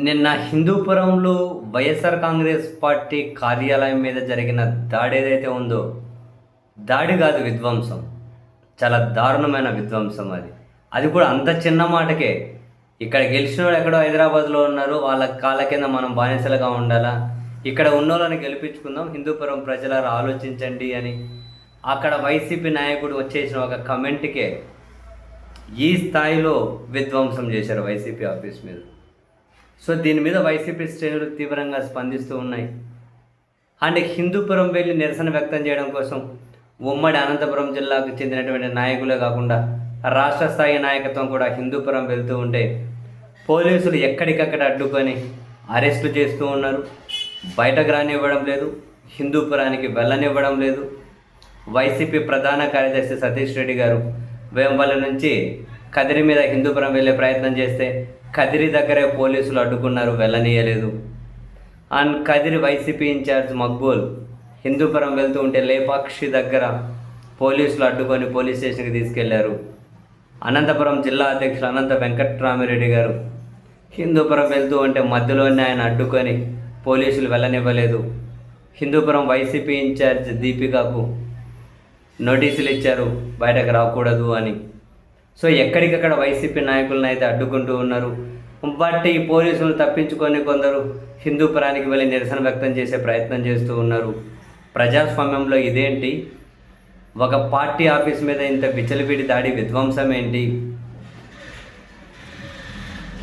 నిన్న హిందూపురంలో వైఎస్ఆర్ కాంగ్రెస్ పార్టీ కార్యాలయం మీద జరిగిన దాడి ఏదైతే ఉందో, దాడి కాదు విధ్వంసం. చాలా దారుణమైన విధ్వంసం అది. అది కూడా అంత చిన్న మాటకే. ఇక్కడ గెలిచినోడు ఎక్కడో హైదరాబాద్‌లో ఉన్నారు. వాళ్ళ కాళ్ళ కింద మనం బానిసలుగా ఉండాలా? ఇక్కడ ఉన్నోళ్ళని గెలిపించుకుందాం, హిందూపురం ప్రజలారా ఆలోచించండి అని అక్కడ వైసీపీ నాయకుడు వచ్చేసిన ఒక కమెంట్‌కే ఈ స్థాయిలో విధ్వంసం చేశారు వైసీపీ ఆఫీస్ మీద. సో దీని మీద వైసీపీ శ్రేణులు తీవ్రంగా స్పందిస్తూ ఉన్నాయి. అండ్ హిందూపురం వెళ్ళి నిరసన వ్యక్తం చేయడం కోసం ఉమ్మడి అనంతపురం జిల్లాకు చెందినటువంటి నాయకులే కాకుండా రాష్ట్ర స్థాయి నాయకత్వం కూడా హిందూపురం వెళ్తూ ఉంటే పోలీసులు ఎక్కడికక్కడ అడ్డుకొని అరెస్టు చేస్తూ ఉన్నారు. బయటకు రానివ్వడం లేదు, హిందూపురానికి వెళ్ళనివ్వడం లేదు. వైసీపీ ప్రధాన కార్యదర్శి సతీష్ రెడ్డి గారు వేంపల్లి నుంచి కదిరి మీద హిందూపురం వెళ్ళే ప్రయత్నం చేస్తే కదిరి దగ్గరే పోలీసులు అడ్డుకున్నారు, వెళ్ళనీయలేదు. అండ్ కదిరి వైసీపీ ఇన్ఛార్జ్ మక్బూల్ హిందూపురం వెళ్తూ ఉంటే లేపాక్షి దగ్గర పోలీసులు అడ్డుకొని పోలీస్ స్టేషన్కి తీసుకెళ్లారు. అనంతపురం జిల్లా అధ్యక్షులు అనంత వెంకట్రామిరెడ్డి గారు హిందూపురం వెళ్తూ ఉంటే మధ్యలోనే ఆయన అడ్డుకొని పోలీసులు వెళ్ళనివ్వలేదు. హిందూపురం వైసీపీ ఇన్ఛార్జ్ దీపికకు నోటీసులు ఇచ్చారు, బయటకు రాకూడదు అని. సో ఎక్కడికక్కడ వైసీపీ నాయకులను అయితే అడ్డుకుంటూ ఉన్నారు. బట్ ఈ పోలీసులు తప్పించుకొని కొందరు హిందూపురానికి వెళ్ళి నిరసన వ్యక్తం చేసే ప్రయత్నం చేస్తూ ఉన్నారు. ప్రజాస్వామ్యంలో ఇదేంటి? ఒక పార్టీ ఆఫీస్ మీద ఇంత విచ్చలవిడి దాడి, విధ్వంసం ఏంటి?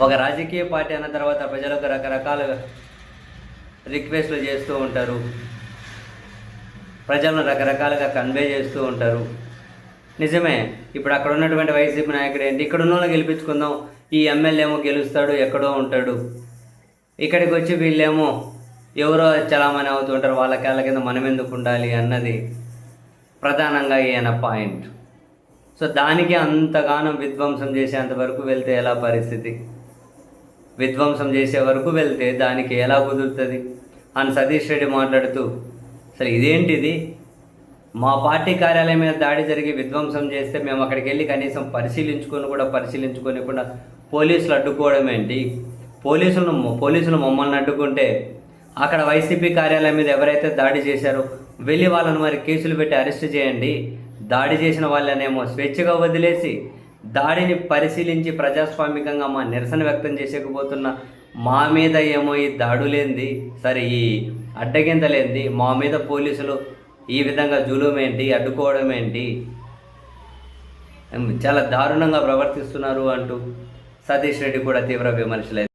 ఒక రాజకీయ పార్టీ అన్న తర్వాత ప్రజలకు రకరకాల రిక్వెస్ట్లు చేస్తూ ఉంటారు, ప్రజలను రకరకాలుగా కన్వే చేస్తూ ఉంటారు. నిజమే, ఇప్పుడు అక్కడ ఉన్నటువంటి వైసీపీ నాయకుడు ఏంటి, ఇక్కడ ఉన్న వాళ్ళని గెలిపించుకుందాం, ఈ ఎమ్మెల్యే ఏమో గెలుస్తాడు, ఎక్కడో ఉంటాడు, ఇక్కడికి వచ్చి వీళ్ళేమో ఎవరో చలామణి అవుతూ ఉంటారు, వాళ్ళ కాళ్ళ కింద మనం ఎందుకు ఉండాలి అన్నది ప్రధానంగా ఈయన పాయింట్. సో దానికి అంతగానం విధ్వంసం చేసేంతవరకు వెళ్తే ఎలా పరిస్థితి? విధ్వంసం చేసే వరకు వెళ్తే దానికి ఎలా కుదురుతుంది అని సతీష్ రెడ్డి మాట్లాడుతూ, అసలు ఇదేంటిది? మా పార్టీ కార్యాలయం మీద దాడి జరిగి విధ్వంసం చేస్తే మేము అక్కడికి వెళ్ళి కనీసం పరిశీలించుకోనికుండా పోలీసులు అడ్డుకోవడం ఏంటి? పోలీసులు మమ్మల్ని అడ్డుకుంటే అక్కడ వైసీపీ కార్యాలయం మీద ఎవరైతే దాడి చేశారో వెళ్ళి వాళ్ళను మరి కేసులు పెట్టి అరెస్ట్ చేయండి. దాడి చేసిన వాళ్ళనేమో స్వేచ్ఛగా వదిలేసి దాడిని పరిశీలించి ప్రజాస్వామికంగా మా నిరసన వ్యక్తం చేసేకపోతున్న మా మీద ఏమో ఈ దాడులేంది, సరే ఈ అడ్డగింతలేంది, మా మీద పోలీసులు ఈ విధంగా జులుం ఏంటి, అడ్డుకోవడం ఏంటి, చాలా దారుణంగా ప్రవర్తిస్తున్నారు అంటూ సతీష్ రెడ్డి కూడా తీవ్ర విమర్శలు